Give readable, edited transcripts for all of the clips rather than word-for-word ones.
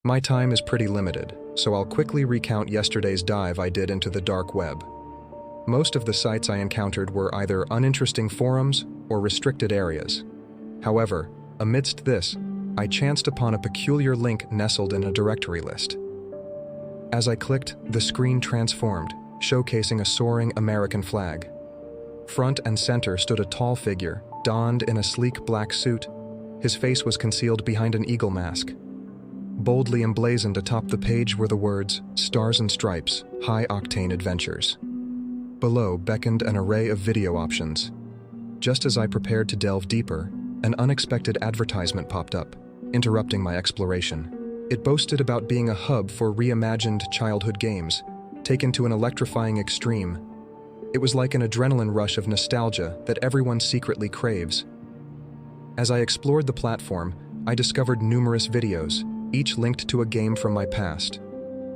My time is pretty limited, so I'll quickly recount yesterday's dive I did into the dark web. Most of the sites I encountered were either uninteresting forums or restricted areas. However, amidst this, I chanced upon a peculiar link nestled in a directory list. As I clicked, the screen transformed, showcasing a soaring American flag. Front and center stood a tall figure, donned in a sleek black suit. His face was concealed behind an eagle mask. Boldly emblazoned atop the page were the words, "Stars and Stripes, High-Octane Adventures." Below beckoned an array of video options. Just as I prepared to delve deeper, an unexpected advertisement popped up, interrupting my exploration. It boasted about being a hub for reimagined childhood games, taken to an electrifying extreme. It was like an adrenaline rush of nostalgia that everyone secretly craves. As I explored the platform, I discovered numerous videos, each linked to a game from my past.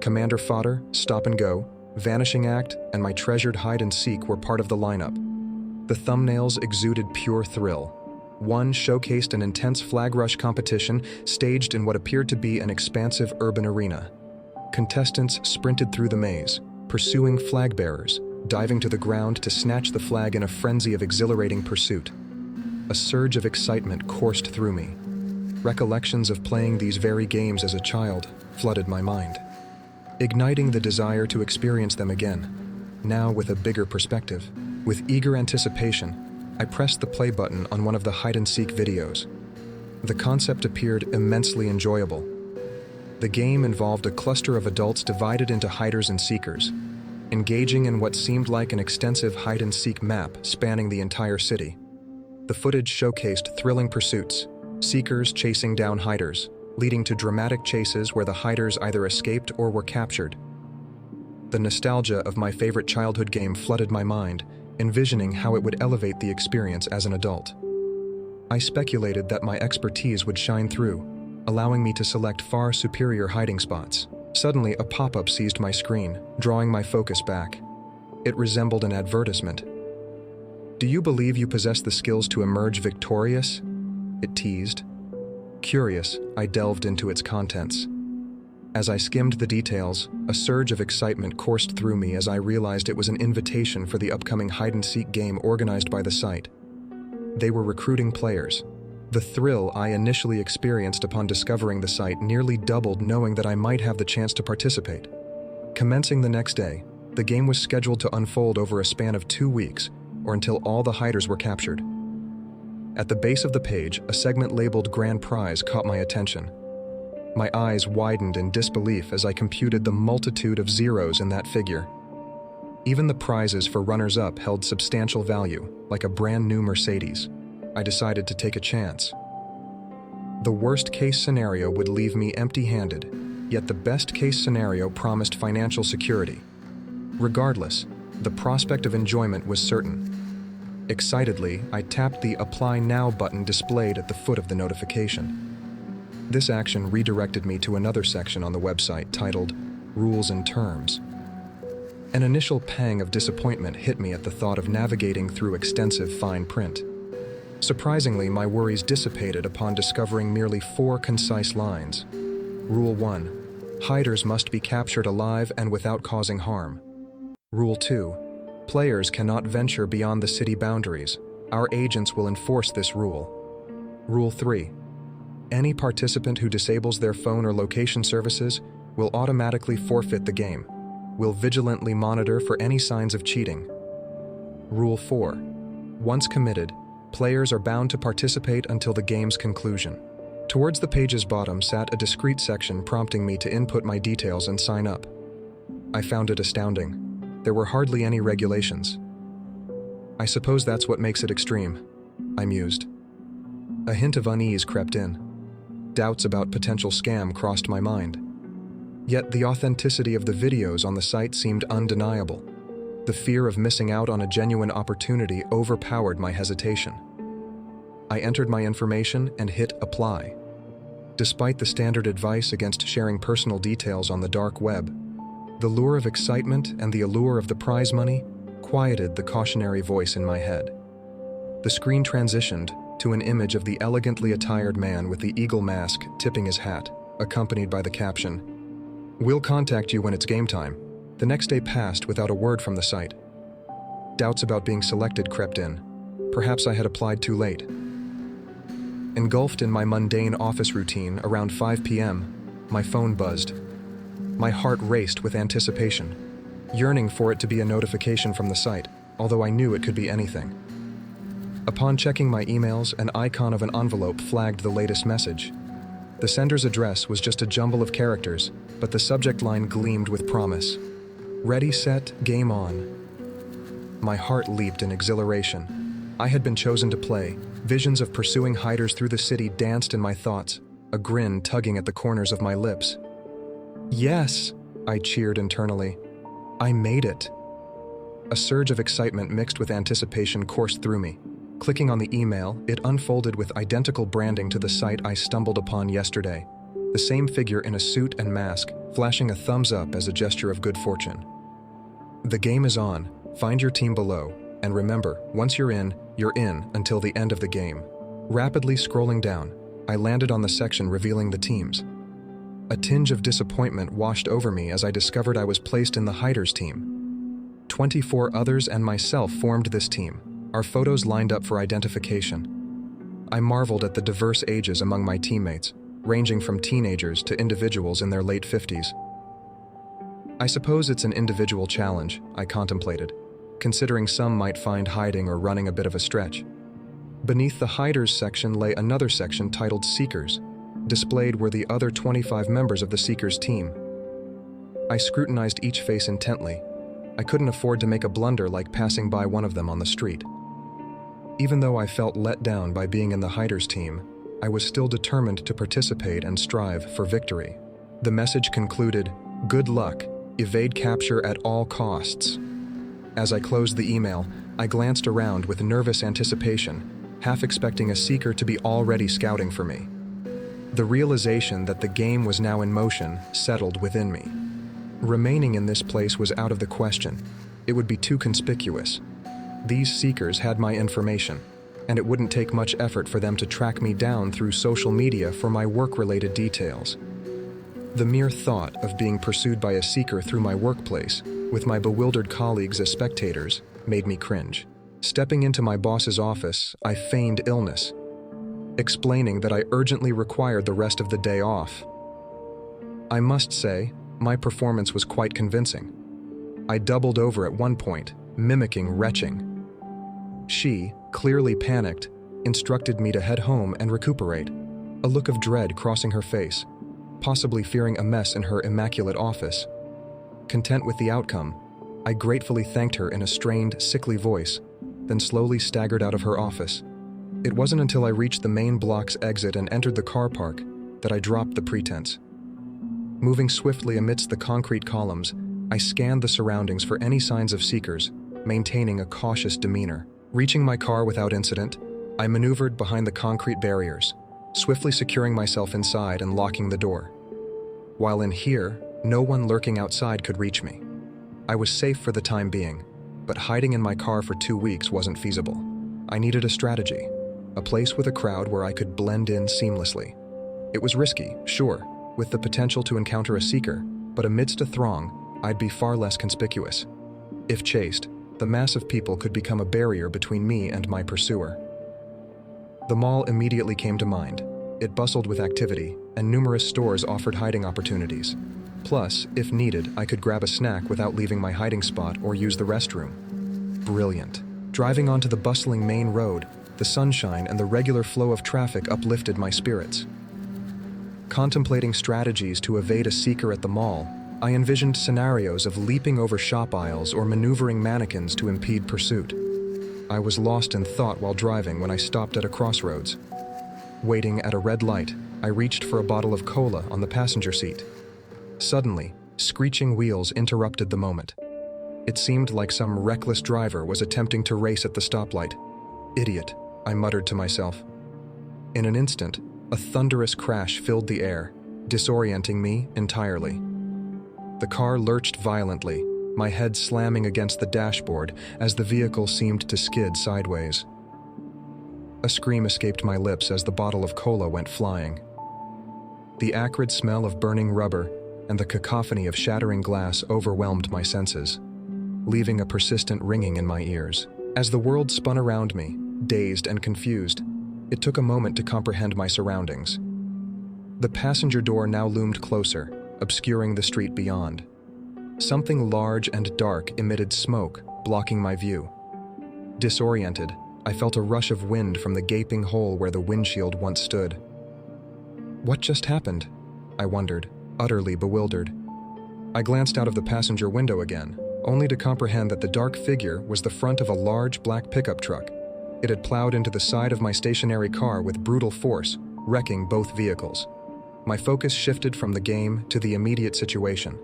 Commander Fodder, Stop and Go, Vanishing Act, and my treasured Hide and Seek were part of the lineup. The thumbnails exuded pure thrill. One showcased an intense flag rush competition staged in what appeared to be an expansive urban arena. Contestants sprinted through the maze, pursuing flag bearers, diving to the ground to snatch the flag in a frenzy of exhilarating pursuit. A surge of excitement coursed through me. Recollections of playing these very games as a child flooded my mind, igniting the desire to experience them again, now with a bigger perspective. With eager anticipation, I pressed the play button on one of the hide-and-seek videos. The concept appeared immensely enjoyable. The game involved a cluster of adults divided into hiders and seekers, engaging in what seemed like an extensive hide-and-seek map spanning the entire city. The footage showcased thrilling pursuits, seekers chasing down hiders, leading to dramatic chases where the hiders either escaped or were captured. The nostalgia of my favorite childhood game flooded my mind, envisioning how it would elevate the experience as an adult. I speculated that my expertise would shine through, allowing me to select far superior hiding spots. Suddenly, a pop-up seized my screen, drawing my focus back. It resembled an advertisement. "Do you believe you possess the skills to emerge victorious?" it teased. Curious, I delved into its contents. As I skimmed the details, a surge of excitement coursed through me as I realized it was an invitation for the upcoming hide-and-seek game organized by the site. They were recruiting players. The thrill I initially experienced upon discovering the site nearly doubled knowing that I might have the chance to participate. Commencing the next day, the game was scheduled to unfold over a span of 2 weeks, or until all the hiders were captured. At the base of the page, a segment labeled Grand Prize caught my attention. My eyes widened in disbelief as I computed the multitude of zeros in that figure. Even the prizes for runners-up held substantial value, like a brand new Mercedes. I decided to take a chance. The worst-case scenario would leave me empty-handed, yet the best-case scenario promised financial security. Regardless, the prospect of enjoyment was certain. Excitedly, I tapped the Apply Now button displayed at the foot of the notification. This action redirected me to another section on the website titled Rules and Terms. An initial pang of disappointment hit me at the thought of navigating through extensive fine print. Surprisingly, my worries dissipated upon discovering merely 4 concise lines. Rule 1. Hiders must be captured alive and without causing harm. Rule 2. Players cannot venture beyond the city boundaries. Our agents will enforce this rule. Rule 3. Any participant who disables their phone or location services will automatically forfeit the game. We'll vigilantly monitor for any signs of cheating. Rule 4. Once committed, players are bound to participate until the game's conclusion. Towards the page's bottom sat a discrete section prompting me to input my details and sign up. I found it astounding. There were hardly any regulations. I suppose that's what makes it extreme, I mused. A hint of unease crept in. Doubts about potential scam crossed my mind. Yet the authenticity of the videos on the site seemed undeniable. The fear of missing out on a genuine opportunity overpowered my hesitation. I entered my information and hit Apply. Despite the standard advice against sharing personal details on the dark web, the lure of excitement and the allure of the prize money quieted the cautionary voice in my head. The screen transitioned to an image of the elegantly attired man with the eagle mask tipping his hat. accompanied by the caption, "We'll contact you when it's game time." The next day passed without a word from the site. Doubts about being selected crept in. Perhaps I had applied too late. Engulfed in my mundane office routine, around 5 p.m., my phone buzzed. My heart raced with anticipation, yearning for it to be a notification from the site, although I knew it could be anything. Upon checking my emails, an icon of an envelope flagged the latest message. The sender's address was just a jumble of characters, but the subject line gleamed with promise. Ready, set, game on. My heart leaped in exhilaration. I had been chosen to play. Visions of pursuing hiders through the city danced in my thoughts, a grin tugging at the corners of my lips. Yes, I cheered internally. I made it. A surge of excitement mixed with anticipation coursed through me. Clicking on the email, it unfolded with identical branding to the site I stumbled upon yesterday. The same figure in a suit and mask, flashing a thumbs up as a gesture of good fortune. The game is on. Find your team below. And remember, once you're in until the end of the game. Rapidly scrolling down, I landed on the section revealing the teams. A tinge of disappointment washed over me as I discovered I was placed in the hiders team. 24 others and myself formed this team, our photos lined up for identification. I marveled at the diverse ages among my teammates, ranging from teenagers to individuals in their late 50s. I suppose it's an individual challenge, I contemplated, considering some might find hiding or running a bit of a stretch. Beneath the hiders section lay another section titled Seekers. Displayed were the other 25 members of the Seekers team. I scrutinized each face intently. I couldn't afford to make a blunder like passing by one of them on the street. Even though I felt let down by being in the hiders team, I was still determined to participate and strive for victory. The message concluded, "Good luck, evade capture at all costs." As I closed the email, I glanced around with nervous anticipation, half expecting a seeker to be already scouting for me. The realization that the game was now in motion settled within me. Remaining in this place was out of the question. It would be too conspicuous. These seekers had my information, and it wouldn't take much effort for them to track me down through social media for my work-related details. The mere thought of being pursued by a seeker through my workplace, with my bewildered colleagues as spectators, made me cringe. Stepping into my boss's office, I feigned illness, explaining that I urgently required the rest of the day off. I must say, my performance was quite convincing. I doubled over at one point, mimicking retching. She, clearly panicked, instructed me to head home and recuperate, a look of dread crossing her face, possibly fearing a mess in her immaculate office. Content with the outcome, I gratefully thanked her in a strained, sickly voice, then slowly staggered out of her office. It wasn't until I reached the main block's exit and entered the car park that I dropped the pretense. Moving swiftly amidst the concrete columns, I scanned the surroundings for any signs of seekers, maintaining a cautious demeanor. Reaching my car without incident, I maneuvered behind the concrete barriers, swiftly securing myself inside and locking the door. While in here, no one lurking outside could reach me. I was safe for the time being, but hiding in my car for 2 weeks wasn't feasible. I needed a strategy, a place with a crowd where I could blend in seamlessly. It was risky, sure, with the potential to encounter a seeker, but amidst a throng, I'd be far less conspicuous. If chased, the mass of people could become a barrier between me and my pursuer. The mall immediately came to mind. It bustled with activity, and numerous stores offered hiding opportunities. Plus, if needed, I could grab a snack without leaving my hiding spot or use the restroom. Brilliant. Driving onto the bustling main road, the sunshine and the regular flow of traffic uplifted my spirits. Contemplating strategies to evade a seeker at the mall, I envisioned scenarios of leaping over shop aisles or maneuvering mannequins to impede pursuit. I was lost in thought while driving when I stopped at a crossroads. Waiting at a red light, I reached for a bottle of cola on the passenger seat. Suddenly, screeching wheels interrupted the moment. It seemed like some reckless driver was attempting to race at the stoplight. Idiot, I muttered to myself. In an instant, a thunderous crash filled the air, disorienting me entirely. The car lurched violently, my head slamming against the dashboard as the vehicle seemed to skid sideways. A scream escaped my lips as the bottle of cola went flying. The acrid smell of burning rubber and the cacophony of shattering glass overwhelmed my senses, leaving a persistent ringing in my ears. As the world spun around me, dazed and confused, it took a moment to comprehend my surroundings. The passenger door now loomed closer, obscuring the street beyond. Something large and dark emitted smoke, blocking my view. Disoriented, I felt a rush of wind from the gaping hole where the windshield once stood. What just happened? I wondered, utterly bewildered. I glanced out of the passenger window again, only to comprehend that the dark figure was the front of a large black pickup truck. It had plowed into the side of my stationary car with brutal force, wrecking both vehicles. My focus shifted from the game to the immediate situation.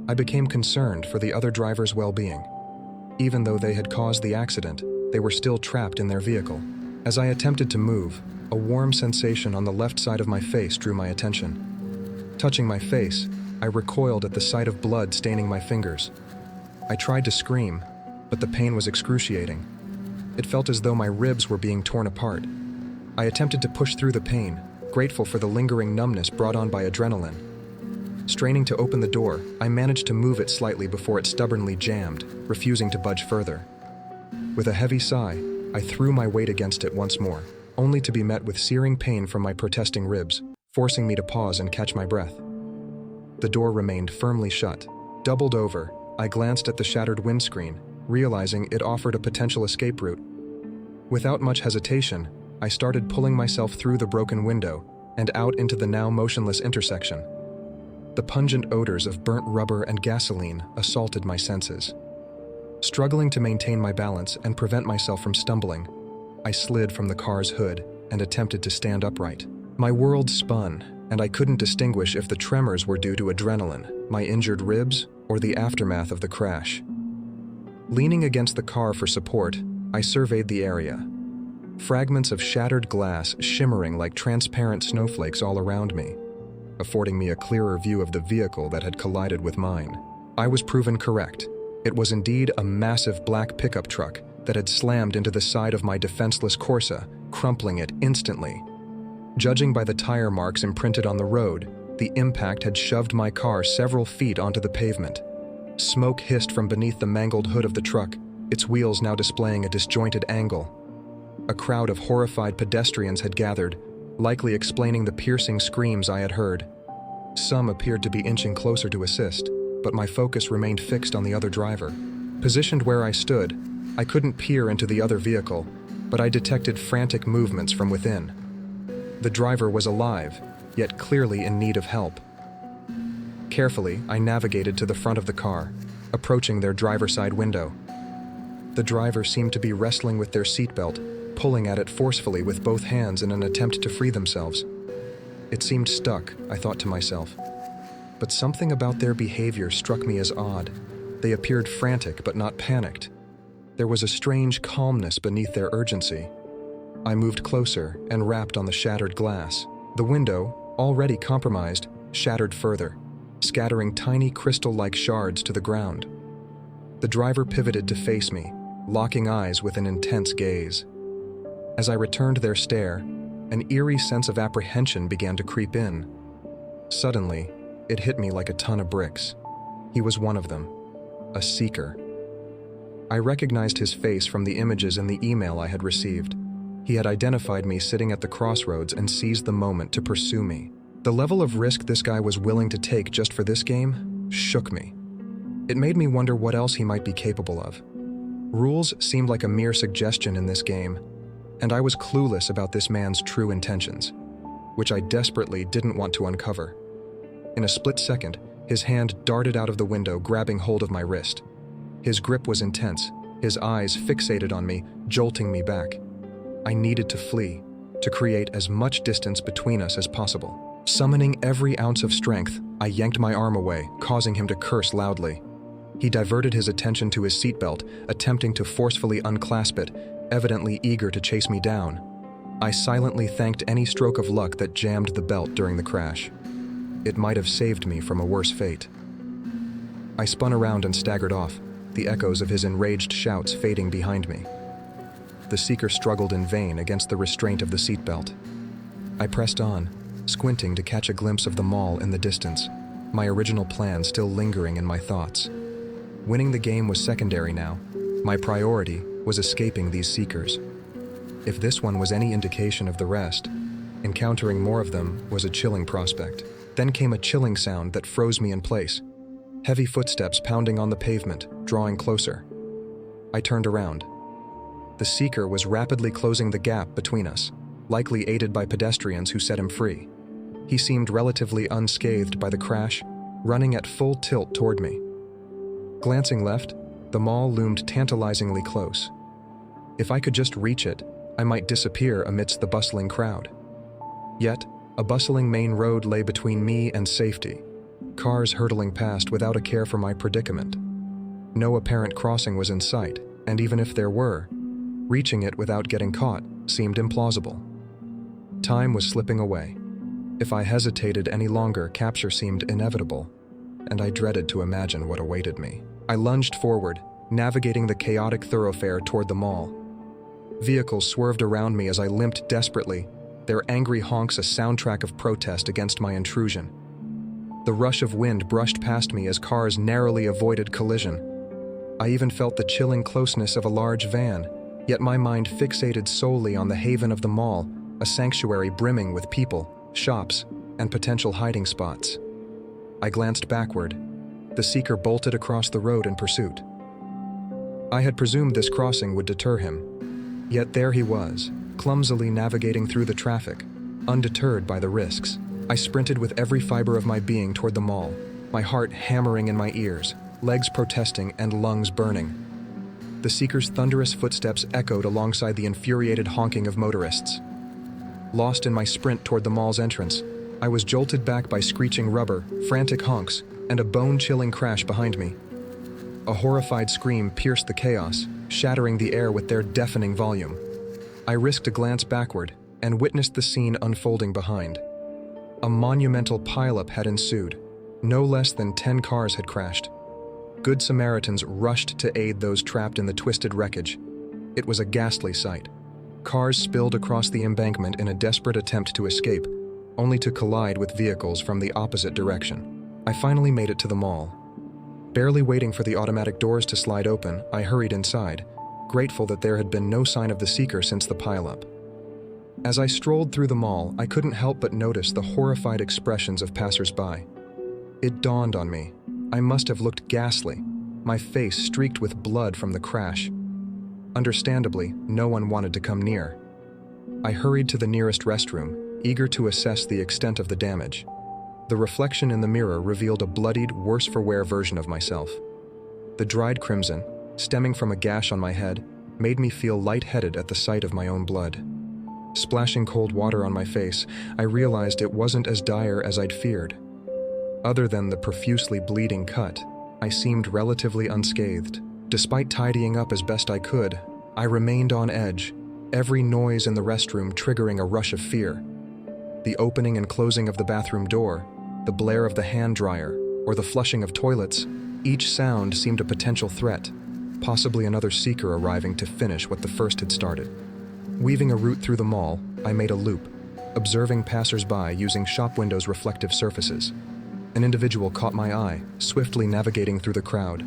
I became concerned for the other drivers' well-being. Even though they had caused the accident, they were still trapped in their vehicle. As I attempted to move, a warm sensation on the left side of my face drew my attention. Touching my face, I recoiled at the sight of blood staining my fingers. I tried to scream, but the pain was excruciating. It felt as though my ribs were being torn apart. I attempted to push through the pain, grateful for the lingering numbness brought on by adrenaline. Straining to open the door, I managed to move it slightly before it stubbornly jammed, refusing to budge further. With a heavy sigh, I threw my weight against it once more, only to be met with searing pain from my protesting ribs, forcing me to pause and catch my breath. The door remained firmly shut. Doubled over, I glanced at the shattered windscreen, realizing it offered a potential escape route. Without much hesitation, I started pulling myself through the broken window and out into the now motionless intersection. The pungent odors of burnt rubber and gasoline assaulted my senses. Struggling to maintain my balance and prevent myself from stumbling, I slid from the car's hood and attempted to stand upright. My world spun, and I couldn't distinguish if the tremors were due to adrenaline, my injured ribs, or the aftermath of the crash. Leaning against the car for support, I surveyed the area. Fragments of shattered glass shimmering like transparent snowflakes all around me, affording me a clearer view of the vehicle that had collided with mine. I was proven correct. It was indeed a massive black pickup truck that had slammed into the side of my defenseless Corsa, crumpling it instantly. Judging by the tire marks imprinted on the road, the impact had shoved my car several feet onto the pavement. Smoke hissed from beneath the mangled hood of the truck, its wheels now displaying a disjointed angle. A crowd of horrified pedestrians had gathered, likely explaining the piercing screams I had heard. Some appeared to be inching closer to assist, but my focus remained fixed on the other driver. Positioned where I stood, I couldn't peer into the other vehicle, but I detected frantic movements from within. The driver was alive, yet clearly in need of help. Carefully, I navigated to the front of the car, approaching their driver's side window. The driver seemed to be wrestling with their seatbelt, pulling at it forcefully with both hands in an attempt to free themselves. It seemed stuck, I thought to myself. But something about their behavior struck me as odd. They appeared frantic but not panicked. There was a strange calmness beneath their urgency. I moved closer and rapped on the shattered glass. The window, already compromised, shattered further, scattering tiny crystal-like shards to the ground. The driver pivoted to face me, locking eyes with an intense gaze. As I returned their stare, an eerie sense of apprehension began to creep in. Suddenly, it hit me like a ton of bricks. He was one of them, a seeker. I recognized his face from the images in the email I had received. He had identified me sitting at the crossroads and seized the moment to pursue me. The level of risk this guy was willing to take just for this game shook me. It made me wonder what else he might be capable of. Rules seemed like a mere suggestion in this game, and I was clueless about this man's true intentions, which I desperately didn't want to uncover. In a split second, his hand darted out of the window, grabbing hold of my wrist. His grip was intense, his eyes fixated on me, jolting me back. I needed to flee, to create as much distance between us as possible. Summoning every ounce of strength, I yanked my arm away, causing him to curse loudly. He diverted his attention to his seatbelt, attempting to forcefully unclasp it, evidently eager to chase me down. I silently thanked any stroke of luck that jammed the belt during the crash. It might have saved me from a worse fate. I spun around and staggered off, the echoes of his enraged shouts fading behind me. The seeker struggled in vain against the restraint of the seatbelt. I pressed on, squinting to catch a glimpse of the mall in the distance, my original plan still lingering in my thoughts. Winning the game was secondary now. My priority was escaping these seekers. If this one was any indication of the rest, encountering more of them was a chilling prospect. Then came a chilling sound that froze me in place. Heavy footsteps pounding on the pavement, drawing closer. I turned around. The seeker was rapidly closing the gap between us, likely aided by pedestrians who set him free. He seemed relatively unscathed by the crash, running at full tilt toward me. Glancing left, the mall loomed tantalizingly close. If I could just reach it, I might disappear amidst the bustling crowd. Yet, a bustling main road lay between me and safety, cars hurtling past without a care for my predicament. No apparent crossing was in sight, and even if there were, reaching it without getting caught seemed implausible. Time was slipping away. If I hesitated any longer, capture seemed inevitable, and I dreaded to imagine what awaited me. I lunged forward, navigating the chaotic thoroughfare toward the mall. Vehicles swerved around me as I limped desperately, their angry honks a soundtrack of protest against my intrusion. The rush of wind brushed past me as cars narrowly avoided collision. I even felt the chilling closeness of a large van, yet my mind fixated solely on the haven of the mall, a sanctuary brimming with people, shops, and potential hiding spots. I glanced backward. The seeker bolted across the road in pursuit. I had presumed this crossing would deter him. Yet there he was, clumsily navigating through the traffic, undeterred by the risks. I sprinted with every fiber of my being toward the mall, my heart hammering in my ears, legs protesting and lungs burning. The seeker's thunderous footsteps echoed alongside the infuriated honking of motorists. Lost in my sprint toward the mall's entrance, I was jolted back by screeching rubber, frantic honks, and a bone-chilling crash behind me. A horrified scream pierced the chaos, shattering the air with their deafening volume. I risked a glance backward and witnessed the scene unfolding behind. A monumental pileup had ensued. No less than 10 cars had crashed. Good Samaritans rushed to aid those trapped in the twisted wreckage. It was a ghastly sight. Cars spilled across the embankment in a desperate attempt to escape, only to collide with vehicles from the opposite direction. I finally made it to the mall. Barely waiting for the automatic doors to slide open, I hurried inside, grateful that there had been no sign of the seeker since the pileup. As I strolled through the mall, I couldn't help but notice the horrified expressions of passers-by. It dawned on me. I must have looked ghastly, my face streaked with blood from the crash. Understandably, no one wanted to come near. I hurried to the nearest restroom, eager to assess the extent of the damage. The reflection in the mirror revealed a bloodied, worse-for-wear version of myself. The dried crimson, stemming from a gash on my head, made me feel lightheaded at the sight of my own blood. Splashing cold water on my face, I realized it wasn't as dire as I'd feared. Other than the profusely bleeding cut, I seemed relatively unscathed. Despite tidying up as best I could, I remained on edge, every noise in the restroom triggering a rush of fear. The opening and closing of the bathroom door, the blare of the hand dryer, or the flushing of toilets, each sound seemed a potential threat, possibly another seeker arriving to finish what the first had started. Weaving a route through the mall, I made a loop, observing passers-by using shop windows' reflective surfaces. An individual caught my eye, swiftly navigating through the crowd.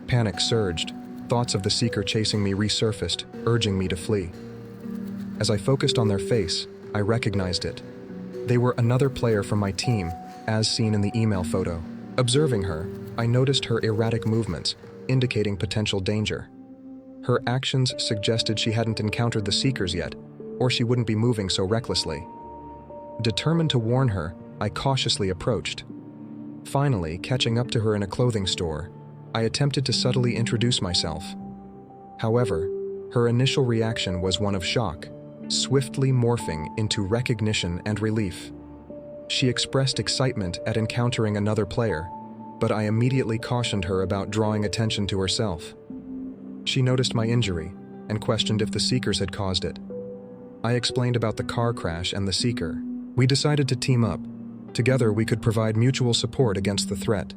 Panic surged. Thoughts of the seeker chasing me resurfaced, urging me to flee. As I focused on their face, I recognized it. They were another player from my team, as seen in the email photo. Observing her, I noticed her erratic movements, indicating potential danger. Her actions suggested she hadn't encountered the seekers yet, or she wouldn't be moving so recklessly. Determined to warn her, I cautiously approached. Finally, catching up to her in a clothing store, I attempted to subtly introduce myself. However, her initial reaction was one of shock, swiftly morphing into recognition and relief. She expressed excitement at encountering another player, but I immediately cautioned her about drawing attention to herself. She noticed my injury and questioned if the seekers had caused it. I explained about the car crash and the seeker. We decided to team up. Together, we could provide mutual support against the threat.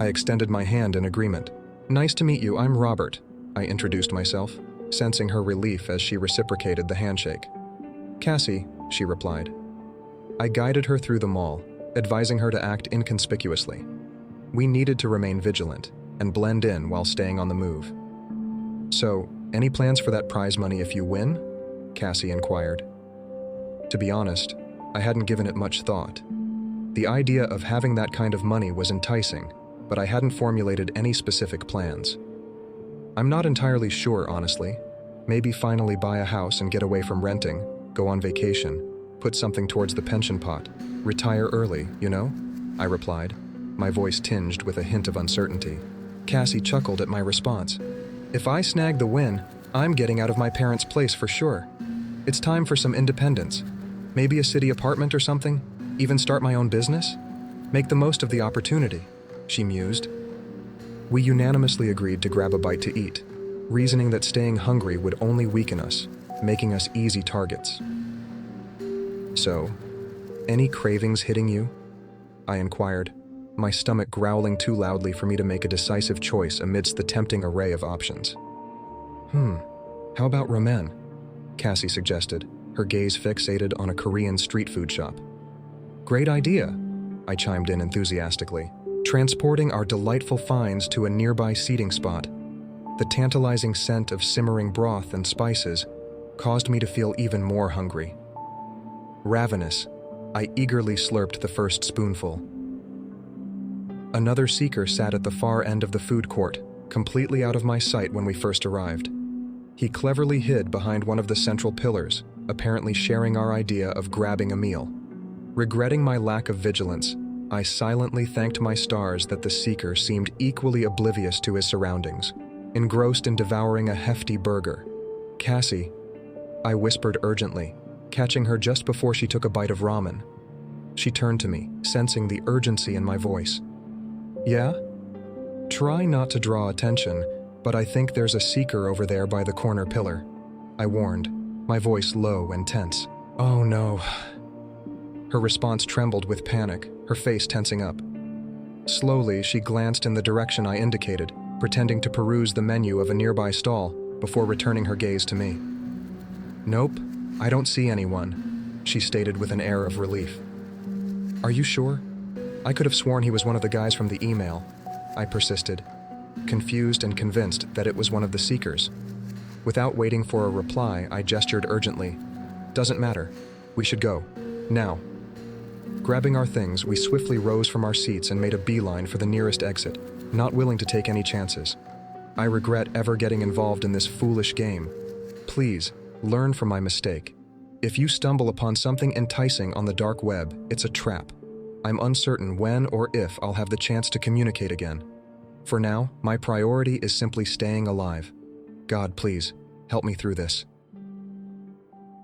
I extended my hand in agreement. "Nice to meet you, I'm Robert," I introduced myself, sensing her relief as she reciprocated the handshake. "Cassie," she replied. I guided her through the mall, advising her to act inconspicuously. We needed to remain vigilant and blend in while staying on the move. "So, any plans for that prize money if you win?" Cassie inquired. To be honest, I hadn't given it much thought. The idea of having that kind of money was enticing, but I hadn't formulated any specific plans. "I'm not entirely sure, honestly. Maybe finally buy a house and get away from renting, go on vacation, put something towards the pension pot, retire early, you know?" I replied, my voice tinged with a hint of uncertainty. Cassie chuckled at my response. "If I snag the win, I'm getting out of my parents' place for sure. It's time for some independence. Maybe a city apartment or something? Even start my own business? Make the most of the opportunity," she mused. We unanimously agreed to grab a bite to eat, reasoning that staying hungry would only weaken us, making us easy targets. "So, any cravings hitting you?" I inquired, my stomach growling too loudly for me to make a decisive choice amidst the tempting array of options. How about ramen?" Cassie suggested, her gaze fixated on a Korean street food shop. "Great idea," I chimed in enthusiastically, transporting our delightful finds to a nearby seating spot. The tantalizing scent of simmering broth and spices caused me to feel even more hungry. Ravenous, I eagerly slurped the first spoonful. Another seeker sat at the far end of the food court, completely out of my sight when we first arrived. He cleverly hid behind one of the central pillars, apparently sharing our idea of grabbing a meal. Regretting my lack of vigilance, I silently thanked my stars that the seeker seemed equally oblivious to his surroundings, engrossed in devouring a hefty burger. "Cassie," I whispered urgently, catching her just before she took a bite of ramen. She turned to me, sensing the urgency in my voice. "Yeah? Try not to draw attention, but I think there's a seeker over there by the corner pillar," I warned, my voice low and tense. "Oh no." Her response trembled with panic, her face tensing up. Slowly, she glanced in the direction I indicated, pretending to peruse the menu of a nearby stall before returning her gaze to me. "Nope, I don't see anyone," she stated with an air of relief. "Are you sure? I could have sworn he was one of the guys from the email," I persisted, confused and convinced that it was one of the seekers. Without waiting for a reply, I gestured urgently. "Doesn't matter. We should go. Now." Grabbing our things, we swiftly rose from our seats and made a beeline for the nearest exit, not willing to take any chances. I regret ever getting involved in this foolish game. Please, learn from my mistake. If you stumble upon something enticing on the dark web, it's a trap. I'm uncertain when or if I'll have the chance to communicate again. For now, my priority is simply staying alive. God, please, help me through this.